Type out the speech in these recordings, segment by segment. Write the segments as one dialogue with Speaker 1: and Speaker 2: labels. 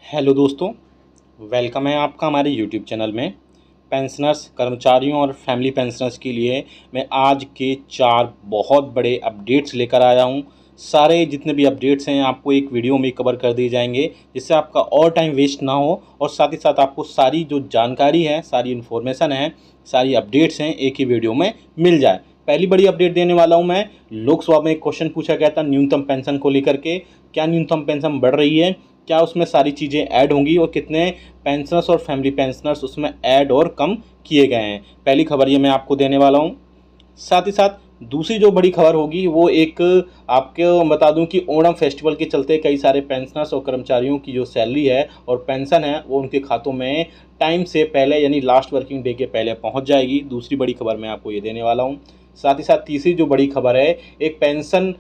Speaker 1: Hello दोस्तों, welcome है आपका हमारे यूट्यूब चैनल में। पेंशनर्स, कर्मचारियों और फैमिली पेंशनर्स के लिए मैं आज के 4 बहुत बड़े अपडेट्स लेकर आया हूं। सारे जितने भी अपडेट्स हैं आपको एक वीडियो में कवर कर दिए जाएंगे, जिससे आपका और टाइम वेस्ट ना हो और साथ ही साथ आपको सारी जो जानकारी है, सारी इन्फॉर्मेशन है, सारी अपडेट्स हैं एक ही वीडियो में मिल जाए। पहली बड़ी अपडेट देने वाला हूं मैं। लोकसभा में एक क्वेश्चन पूछा गया था न्यूनतम पेंशन को लेकर के, क्या न्यूनतम पेंशन बढ़ रही है, क्या उसमें सारी चीज़ें ऐड होंगी और कितने पेंशनर्स और फैमिली पेंशनर्स उसमें ऐड और कम किए गए हैं। पहली खबर ये मैं आपको देने वाला हूँ। साथ ही साथ दूसरी जो बड़ी खबर होगी वो एक आपको बता दूं कि ओणम फेस्टिवल के चलते कई सारे पेंशनर्स और कर्मचारियों की जो सैलरी है और पेंशन है वो उनके खातों में टाइम से पहले यानी लास्ट वर्किंग डे के पहले पहुंच जाएगी। दूसरी बड़ी खबर मैं आपको ये देने वाला हूँ। साथ ही साथ तीसरी जो बड़ी खबर है, एक पेंशन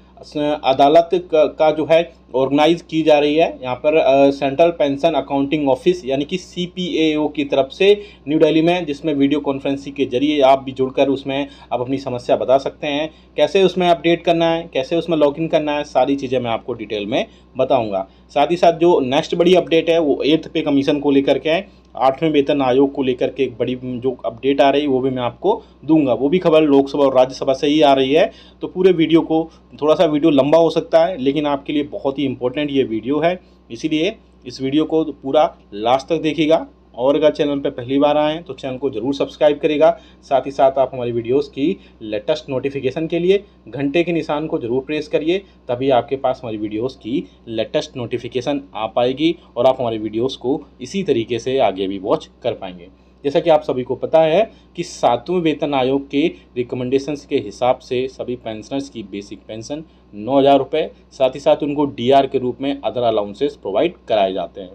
Speaker 1: अदालत का जो है ऑर्गेनाइज की जा रही है यहाँ पर सेंट्रल पेंशन अकाउंटिंग ऑफिस यानी कि CPAO की तरफ से न्यू दिल्ली में, जिसमें वीडियो कॉन्फ्रेंसिंग के जरिए आप भी जुड़कर उसमें आप अपनी समस्या बता सकते हैं। कैसे उसमें अपडेट करना है, कैसे उसमें लॉगिन करना है, सारी चीज़ें मैं आपको डिटेल में बताऊंगा। साथ ही साथ जो नेक्स्ट बड़ी अपडेट है वो 8th पे कमीशन को लेकर के है। 8वें वेतन आयोग को लेकर के एक बड़ी जो अपडेट आ रही है वो भी मैं आपको दूंगा। वो भी खबर लोकसभा और राज्यसभा से ही आ रही है, तो पूरे वीडियो को, थोड़ा सा वीडियो लंबा हो सकता है लेकिन आपके लिए बहुत ही इंपॉर्टेंट ये वीडियो है, इसीलिए इस वीडियो को पूरा लास्ट तक देखिएगा। और अगर चैनल पर पहली बार आए हैं तो चैनल को ज़रूर सब्सक्राइब करिएगा। साथ ही साथ आप हमारी वीडियोस की लेटेस्ट नोटिफिकेशन के लिए घंटे के निशान को ज़रूर प्रेस करिए, तभी आपके पास हमारी वीडियोस की लेटेस्ट नोटिफिकेशन आ पाएगी और आप हमारी वीडियोस को इसी तरीके से आगे भी वॉच कर पाएंगे। जैसा कि आप सभी को पता है कि 7वें वेतन आयोग के रिकमेंडेशंस के हिसाब से सभी पेंशनर्स की बेसिक पेंशन 9,000 रुपये, साथ ही साथ उनको DR के रूप में अदर अलाउंसेस प्रोवाइड कराए जाते हैं।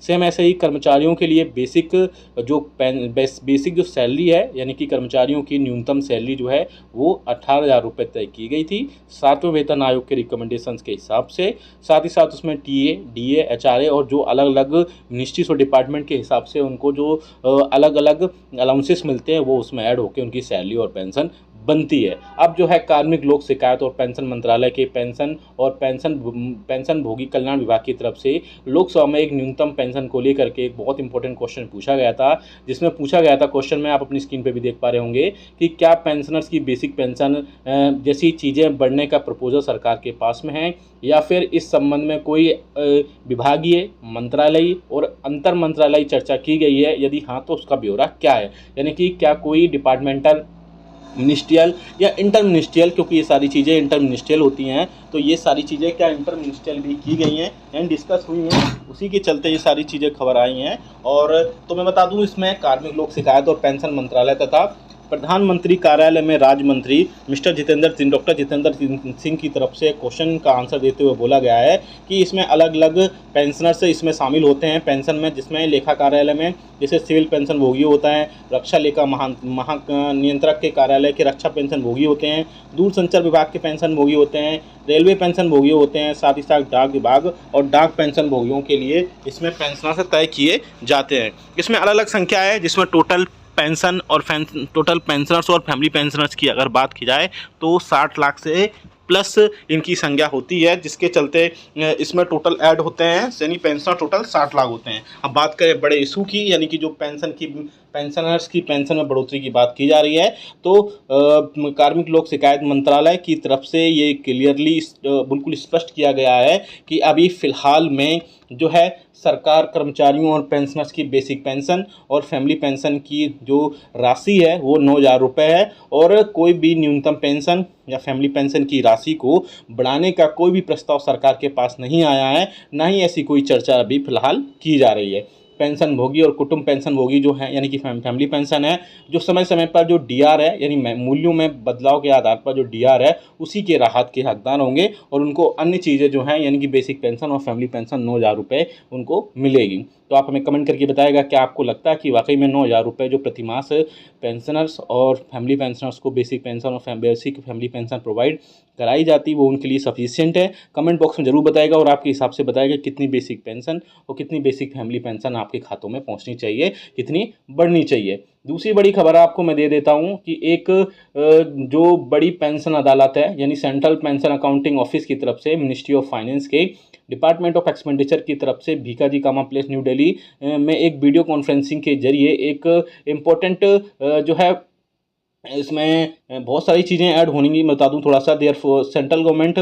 Speaker 1: सेम ऐसे ही कर्मचारियों के लिए बेसिक जो सैलरी है यानी कि कर्मचारियों की न्यूनतम सैलरी जो है वो 18,000 रुपये तय की गई थी 7वें वेतन आयोग के रिकमेंडेशंस के हिसाब से। साथ ही साथ उसमें TA, DA, HRA और जो अलग अलग मिनिस्ट्रीज और डिपार्टमेंट के हिसाब से उनको जो अलग अलग अलाउंसेस मिलते हैं वो उसमें ऐड होकर उनकी सैलरी और पेंशन बनती है। अब जो है कार्मिक लोक शिकायत और पेंशन मंत्रालय के पेंशन भोगी कल्याण विभाग की तरफ से लोकसभा में एक न्यूनतम पेंशन को लेकर के एक बहुत इंपॉर्टेंट क्वेश्चन पूछा गया था, जिसमें पूछा गया था क्वेश्चन में आप अपनी स्क्रीन पे भी देख पा रहे होंगे कि क्या पेंशनर्स की बेसिक पेंशन जैसी चीज़ें बढ़ने का प्रपोजल सरकार के पास में है या फिर इस संबंध में कोई विभागीय, मंत्रालयी और अंतर मंत्रालयी चर्चा की गई है। यदि हाँ तो उसका ब्यौरा क्या है, यानी कि क्या कोई डिपार्टमेंटल, मिनिस्ट्रियल या इंटर मिनिस्ट्रियल, क्योंकि ये सारी चीज़ें इंटर मिनिस्ट्रियल होती हैं, तो ये सारी चीज़ें क्या इंटर मिनिस्ट्रियल भी की गई हैं एंड डिस्कस हुई हैं, उसी के चलते ये सारी चीज़ें खबर आई हैं। और तो मैं बता दूं इसमें कार्मिक लोक शिकायत और पेंशन मंत्रालय तथा प्रधानमंत्री कार्यालय में राज्य मंत्री डॉक्टर जितेंद्र सिंह की तरफ से क्वेश्चन का आंसर देते हुए बोला गया है कि इसमें अलग अलग पेंशनर्स इसमें शामिल होते हैं पेंशन में, जिसमें लेखा कार्यालय में जैसे सिविल पेंशन भोगी होता है, रक्षा लेखा महानियंत्रक के कार्यालय के रक्षा पेंशन भोगी होते हैं, दूरसंचार विभाग के पेंशन भोगी होते हैं, रेलवे पेंशन भोगी होते हैं, साथ ही साथ डाक विभाग और डाक पेंशन भोगियों के लिए इसमें पेंशनर से तय किए जाते हैं। इसमें अलग अलग संख्या है, जिसमें टोटल पेंशनर्स और फैमिली पेंशनर्स की अगर बात की जाए तो 60 लाख से प्लस इनकी संख्या होती है, जिसके चलते इसमें टोटल ऐड होते हैं यानी पेंशनर टोटल 60 लाख होते हैं। अब बात करें बड़े इशू की, यानी कि जो पेंशनर्स की पेंशन में बढ़ोतरी की बात की जा रही है, तो कार्मिक लोक शिकायत मंत्रालय की तरफ से ये क्लियरली बिल्कुल स्पष्ट किया गया है कि अभी फ़िलहाल में जो है सरकार कर्मचारियों और पेंशनर्स की बेसिक पेंशन और फैमिली पेंशन की जो राशि है वो 9,000 रुपये है, और कोई भी न्यूनतम पेंशन या फैमिली पेंशन की राशि को बढ़ाने का कोई भी प्रस्ताव सरकार के पास नहीं आया है, ना ही ऐसी कोई चर्चा अभी फ़िलहाल की जा रही है। पेंशन भोगी और कुटुंब पेंशन भोगी जो है यानी कि फैमिली पेंशन है, जो समय समय पर जो DR है यानी मूल्यों में बदलाव के आधार पर जो DR है उसी के राहत के हकदार होंगे, और उनको अन्य चीज़ें जो हैं यानी कि बेसिक पेंशन और फैमिली पेंशन 9,000 रुपये उनको मिलेगी। तो आप हमें कमेंट करके बताएगा क्या आपको लगता है कि वाकई में 9,000 रुपये जो प्रतिमास पेंशनर्स और फैमिली पेंशनर्स को बेसिक पेंशन और बेसिक फैमिली पेंशन प्रोवाइड कराई जाती वो उनके लिए सफिशिएंट है। कमेंट बॉक्स में जरूर बताएगा और आपके हिसाब से बताएगा कितनी बेसिक पेंशन और कितनी बेसिक फैमिली पेंशन आप आपके खातों में पहुंचनी चाहिए, कितनी बढ़नी चाहिए। दूसरी बड़ी खबर आपको मैं दे देता हूं कि एक जो बड़ी पेंशन अदालत है, यानी सेंट्रल पेंशन अकाउंटिंग ऑफिस की तरफ से, मिनिस्ट्री ऑफ फाइनेंस के डिपार्टमेंट ऑफ एक्सपेंडिचर की तरफ से, भीकाजी कामा प्लेस न्यू दिल्ली में एक वीडियो कॉन्फ्रेंसिंग के जरिए एक इम्पोर्टेंट जो है इसमें बहुत सारी चीज़ें ऐड होंगी, मैं बता दूं थोड़ा सा। देयर सेंट्रल गवर्नमेंट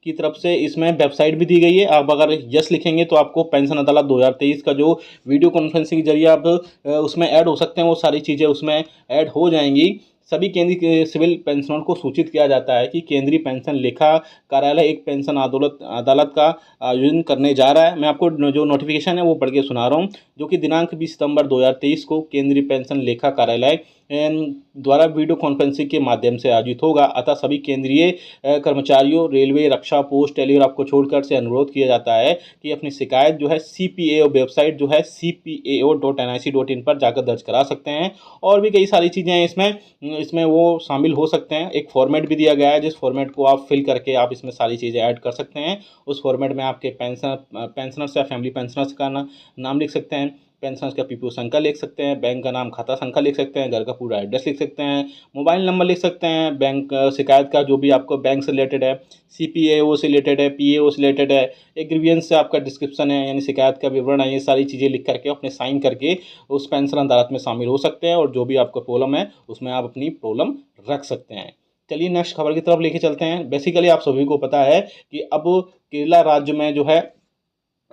Speaker 1: की तरफ से इसमें वेबसाइट भी दी गई है। आप अगर यस लिखेंगे तो आपको पेंशन अदालत 2023 का जो वीडियो कॉन्फ्रेंसिंग के जरिए आप उसमें ऐड हो सकते हैं, वो सारी चीज़ें उसमें ऐड हो जाएंगी। सभी केंद्रीय सिविल पेंशनरों को सूचित किया जाता है कि केंद्रीय पेंशन लेखा कार्यालय एक पेंशन अदालत का आयोजन करने जा रहा है। मैं आपको जो नोटिफिकेशन है वो पढ़ के सुना रहा हूँ, जो कि दिनांक 20 सितंबर 2023 को केंद्रीय पेंशन लेखा कार्यालय द्वारा वीडियो कॉन्फ्रेंसिंग के माध्यम से आयोजित होगा। अतः सभी केंद्रीय कर्मचारियों, रेलवे, रक्षा, पोस्ट, टेलीग्राफ को छोड़कर से अनुरोध किया जाता है कि अपनी शिकायत जो है CPAO वेबसाइट जो है cpao.nic.in पर जाकर दर्ज करा सकते हैं। और भी कई सारी चीज़ें हैं इसमें वो शामिल हो सकते हैं। एक फॉर्मेट भी दिया गया है, जिस फॉर्मेट को आप फिल करके आप इसमें सारी चीज़ें ऐड कर सकते हैं। उस फॉर्मेट में आपके पेंशनर्स या फैमिली पेंशनर्स का नाम लिख सकते हैं, पेंशनर्स का PPO संख्या लिख सकते हैं, बैंक का नाम, खाता संख्या लिख सकते हैं, घर का पूरा एड्रेस लिख सकते हैं, मोबाइल नंबर लिख सकते हैं, बैंक शिकायत का जो भी आपको बैंक से रिलेटेड है, CPAO से रिलेटेड है, PAO से रिलेटेड है, एक ग्रीवियंस से आपका डिस्क्रिप्शन है, यानी शिकायत का विवरण है, ये सारी चीज़ें लिख करके अपने साइन करके उस पेंशन अदालत में शामिल हो सकते हैं। और जो भी आपका प्रॉब्लम है उसमें आप अपनी प्रॉब्लम रख सकते हैं। चलिए नेक्स्ट खबर की तरफ लेके चलते हैं। बेसिकली आप सभी को पता है कि अब केरला राज्य में जो है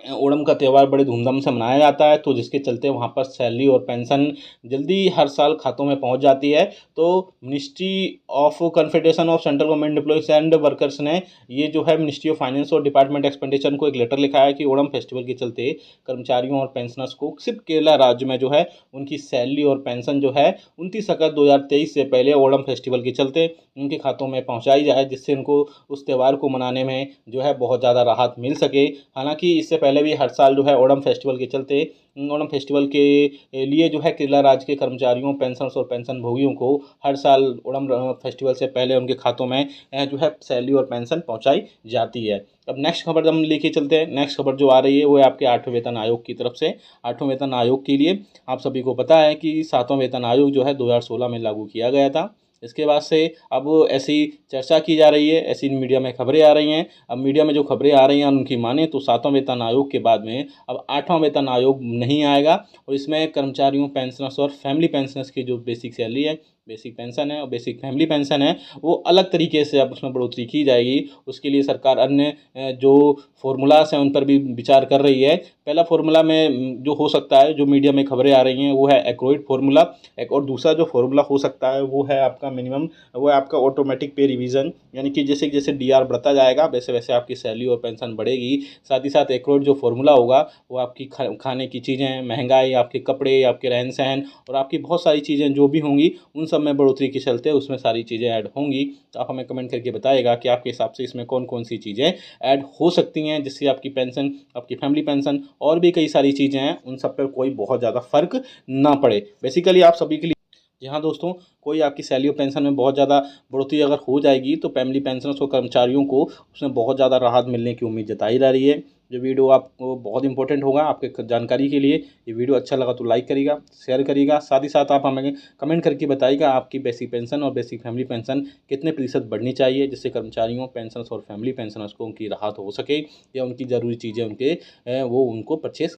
Speaker 1: ओणम का त्यौहार बड़े धूमधाम से मनाया जाता है, तो जिसके चलते वहाँ पर सैलरी और पेंशन जल्दी हर साल खातों में पहुँच जाती है। तो ministry of confederation of central government employees and workers ने ये जो है मिनिस्ट्री ऑफ फाइनेंस और डिपार्टमेंट एक्सपेंडिचर को एक लेटर लिखा है कि ओणम फेस्टिवल के चलते कर्मचारियों और पेंशनर्स को सिर्फ केरला राज्य में जो है उनकी सैलरी और पेंशन जो है 29 अगस्त 2023 से पहले ओणम फेस्टिवल के चलते उनके खातों में पहुँचाई जाए, जिससे उनको उस त्यौहार को मनाने में जो है बहुत ज़्यादा राहत मिल सके। हालांकि इससे पहले भी हर साल जो है ओणम फेस्टिवल के चलते, ओणम फेस्टिवल के लिए जो है केरला राज्य के कर्मचारियों, पेंशनर्स और पेंशन भोगियों को हर साल ओणम फेस्टिवल से पहले उनके खातों में जो है सैलरी और पेंशन पहुंचाई जाती है। अब नेक्स्ट खबर हम लेके चलते हैं। नेक्स्ट खबर जो आ रही है वो है आपके 8वें वेतन आयोग की तरफ से। 8वें वेतन आयोग के लिए आप सभी को पता है कि 7वां वेतन आयोग जो है 2016 में लागू किया गया था। इसके बाद से अब ऐसी चर्चा की जा रही है, ऐसी मीडिया में खबरें आ रही हैं। अब मीडिया में जो खबरें आ रही हैं उनकी माने तो 7वां वेतन आयोग के बाद में अब 8वां वेतन आयोग नहीं आएगा, और इसमें कर्मचारियों, पेंशनर्स और फैमिली पेंशनर्स की जो बेसिक सैलरी है, बेसिक पेंशन है और बेसिक फैमिली पेंशन है, वो अलग तरीके से अब उसमें बढ़ोतरी की जाएगी। उसके लिए सरकार अन्य जो फॉर्मूलास हैं उन पर भी विचार कर रही है। पहला फॉर्मूला में जो हो सकता है, जो मीडिया में खबरें आ रही हैं, वो है एक्रोइड फार्मूला। एक और दूसरा जो फार्मूला हो सकता है वो है आपका मिनिमम, वो है आपका ऑटोमेटिक पे रिवीजन, यानी कि जैसे जैसे DR बढ़ता जाएगा वैसे वैसे आपकी सैलरी और पेंशन बढ़ेगी। साथ ही साथ एक्रोइड जो फार्मूला होगा वो आपकी खाने की चीज़ें, महंगाई, आपके कपड़े, आपके रहन सहन और आपकी बहुत सारी चीज़ें जो भी होंगी उन सब में बढ़ोतरी के चलते उसमें सारी चीज़ें ऐड होंगी। तो आप हमें कमेंट करके बताइएगा कि आपके हिसाब से इसमें कौन कौन सी चीज़ें ऐड हो सकती हैं, जिससे आपकी पेंशन, आपकी फैमिली पेंशन और भी कई सारी चीज़ें हैं उन सब पर कोई बहुत ज़्यादा फर्क ना पड़े। बेसिकली आप सभी के लिए, जी हाँ दोस्तों, कोई आपकी सैलरी और पेंशन में बहुत ज़्यादा बढ़ोतरी अगर हो जाएगी तो फैमिली पेंशनर्स और कर्मचारियों को उसमें बहुत ज़्यादा राहत मिलने की उम्मीद जताई जा रही है। जो वीडियो आपको बहुत इंपॉर्टेंट होगा आपके जानकारी के लिए। ये वीडियो अच्छा लगा तो लाइक करिएगा, शेयर करिएगा। साथ ही साथ आप हमें कमेंट करके बताइएगा आपकी बेसिक पेंशन और बेसिक फैमिली पेंशन कितने प्रतिशत बढ़नी चाहिए, जिससे कर्मचारियों, पेंशनर्स और फैमिली पेंशनर्स को उनकी राहत हो सके या उनकी ज़रूरी चीज़ें उनको परचेस